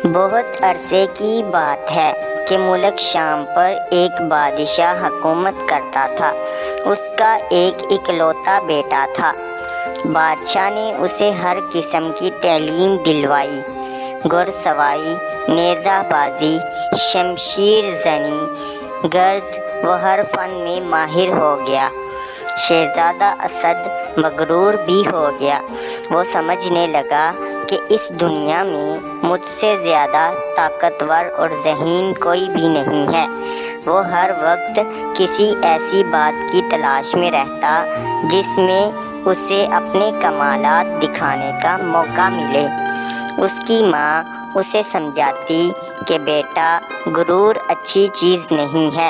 بہت عرصے کی بات ہے کہ ملک شام پر ایک بادشاہ حکومت کرتا تھا۔ اس کا ایک اکلوتا بیٹا تھا۔ بادشاہ نے اسے ہر قسم کی تعلیم دلوائی، گھڑ سواری، نیزہ بازی، شمشیر زنی، غرض وہ ہر فن میں ماہر ہو گیا۔ شہزادہ اسد مغرور بھی ہو گیا۔ وہ سمجھنے لگا کہ اس دنیا میں مجھ سے زیادہ طاقتور اور ذہین کوئی بھی نہیں ہے۔ وہ ہر وقت کسی ایسی بات کی تلاش میں رہتا جس میں اسے اپنے کمالات دکھانے کا موقع ملے۔ اس کی ماں اسے سمجھاتی کہ بیٹا، غرور اچھی چیز نہیں ہے،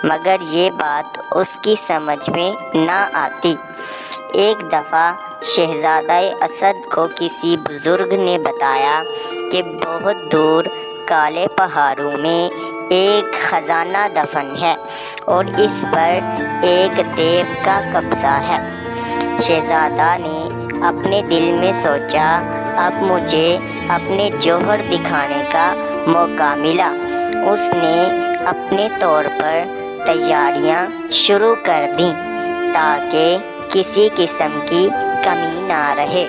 مگر یہ بات اس کی سمجھ میں نہ آتی۔ ایک دفعہ شہزادہ اسد کو کسی بزرگ نے بتایا کہ بہت دور کالے پہاڑوں میں ایک خزانہ دفن ہے اور اس پر ایک دیو کا قبضہ ہے۔ شہزادہ نے اپنے دل میں سوچا، اب مجھے اپنے جوہر دکھانے کا موقع ملا۔ اس نے اپنے طور پر تیاریاں شروع کر دیں تاکہ کسی قسم کی کمی نہ رہے۔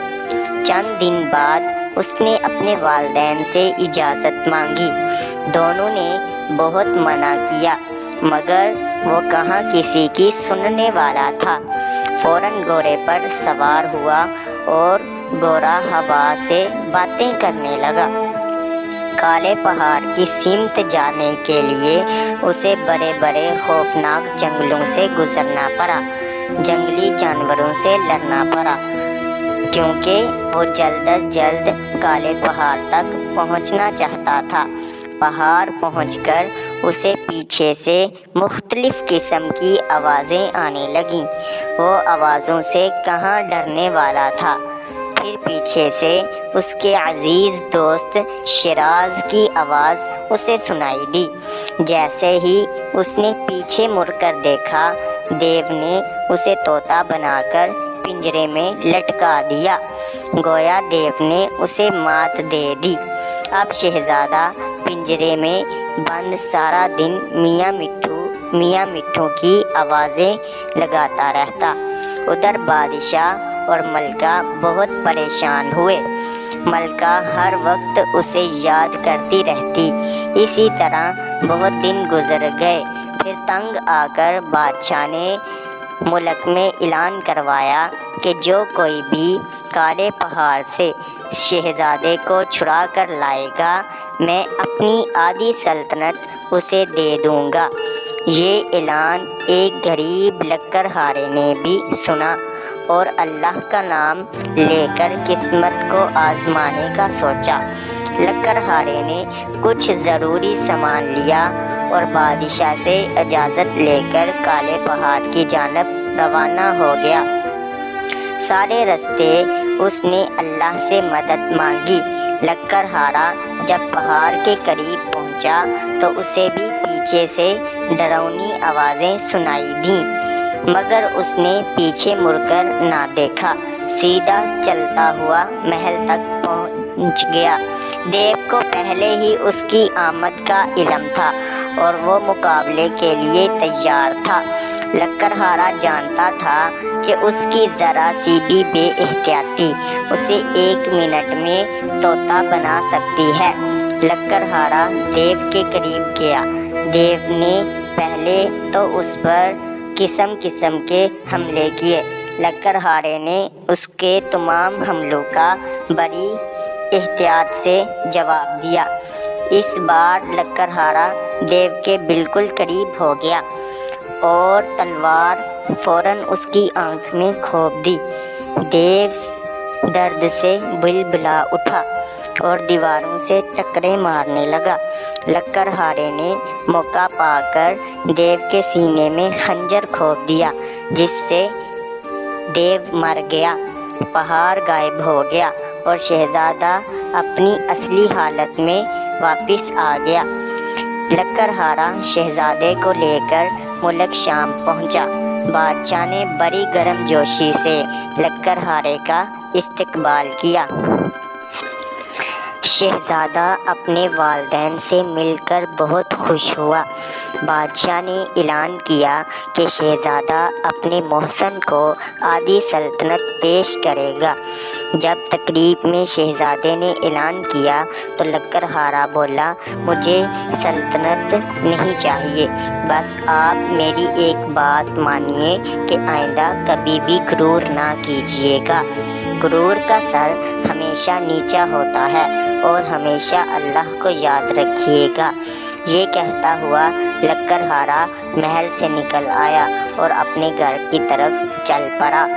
چند دن بعد اس نے اپنے والدین سے اجازت مانگی۔ دونوں نے بہت منع کیا، مگر وہ کہاں کسی کی سننے والا تھا۔ فوراً گھوڑے پر سوار ہوا اور گھوڑا ہوا سے باتیں کرنے لگا۔ کالے پہاڑ کی سمت جانے کے لیے اسے بڑے بڑے خوفناک جنگلوں سے گزرنا پڑا، جنگلی جانوروں سے لڑنا پڑا، کیونکہ وہ جلد از جلد کالے پہاڑ تک پہنچنا چاہتا تھا۔ پہاڑ پہنچ کر اسے پیچھے سے مختلف قسم کی آوازیں آنے لگیں۔ وہ آوازوں سے کہاں ڈرنے والا تھا۔ پھر پیچھے سے اس کے عزیز دوست شیراز کی آواز اسے سنائی دی۔ جیسے ہی اس نے پیچھے مڑ کر دیکھا، دیو نے اسے طوطا بنا کر پنجرے میں لٹکا دیا، گویا دیو نے اسے مات دے دی۔ اب شہزادہ پنجرے میں بند سارا دن میاں مٹھو کی آوازیں لگاتا رہتا۔ ادھر بادشاہ اور ملکہ بہت پریشان ہوئے۔ ملکہ ہر وقت اسے یاد کرتی رہتی۔ اسی طرح بہت دن گزر گئے۔ پھر تنگ آ کر بادشاہ نے ملک میں اعلان کروایا کہ جو کوئی بھی کالے پہاڑ سے شہزادے کو چھڑا کر لائے گا، میں اپنی آدھی سلطنت اسے دے دوں گا۔ یہ اعلان ایک غریب لکڑہارے نے بھی سنا اور اللہ کا نام لے کر قسمت کو آزمانے کا سوچا۔ لکڑہارے نے کچھ ضروری سامان لیا اور بادشاہ سے اجازت لے کر کالے پہاڑ کی جانب روانہ ہو گیا۔ سارے راستے اس نے اللہ سے مدد مانگی۔ لکڑہارا جب پہاڑ کے قریب پہنچا تو اسے بھی پیچھے سے ڈراؤنی آوازیں سنائی دیں، مگر اس نے پیچھے مڑ کر نہ دیکھا، سیدھا چلتا ہوا محل تک پہنچ گیا۔ دیو کو پہلے ہی اس کی آمد کا علم تھا اور وہ مقابلے کے لیے تیار تھا۔ لکڑہارا جانتا تھا کہ اس کی ذرا سی بھی بے احتیاطی اسے 1 منٹ میں طوطا بنا سکتی ہے۔ لکڑہارا دیو کے قریب گیا۔ دیو نے پہلے تو اس پر قسم کے حملے کیے۔ لکڑہارے نے اس کے تمام حملوں کا بڑی احتیاط سے جواب دیا۔ اس بار لکڑہارا دیو کے بالکل قریب ہو گیا اور تلوار فوراً اس کی آنکھ میں کھوپ دی۔ دیو درد سے بلبلا اٹھا اور دیواروں سے ٹکرے مارنے لگا۔ لکڑہارے نے موقع پا کر دیو کے سینے میں خنجر کھوپ دیا، جس سے دیو مر گیا۔ پہاڑ غائب ہو گیا اور شہزادہ اپنی اصلی حالت میں واپس آ گیا۔ لکڑہارا شہزادے کو لے کر ملک شام پہنچا۔ بادشاہ نے بڑی گرم جوشی سے لکڑہارے کا استقبال کیا۔ شہزادہ اپنے والدین سے مل کر بہت خوش ہوا۔ بادشاہ نے اعلان کیا کہ شہزادہ اپنے محسن کو آدھی سلطنت پیش کرے گا۔ جب تقریب میں شہزادے نے اعلان کیا تو لکڑہارا بولا، مجھے سلطنت نہیں چاہیے، بس آپ میری ایک بات مانیے کہ آئندہ کبھی بھی غرور نہ کیجیے گا۔ غرور کا سر ہمیشہ نیچا ہوتا ہے اور ہمیشہ اللہ کو یاد رکھیے گا۔ یہ کہتا ہوا لکڑہارا محل سے نکل آیا اور اپنے گھر کی طرف چل پڑا۔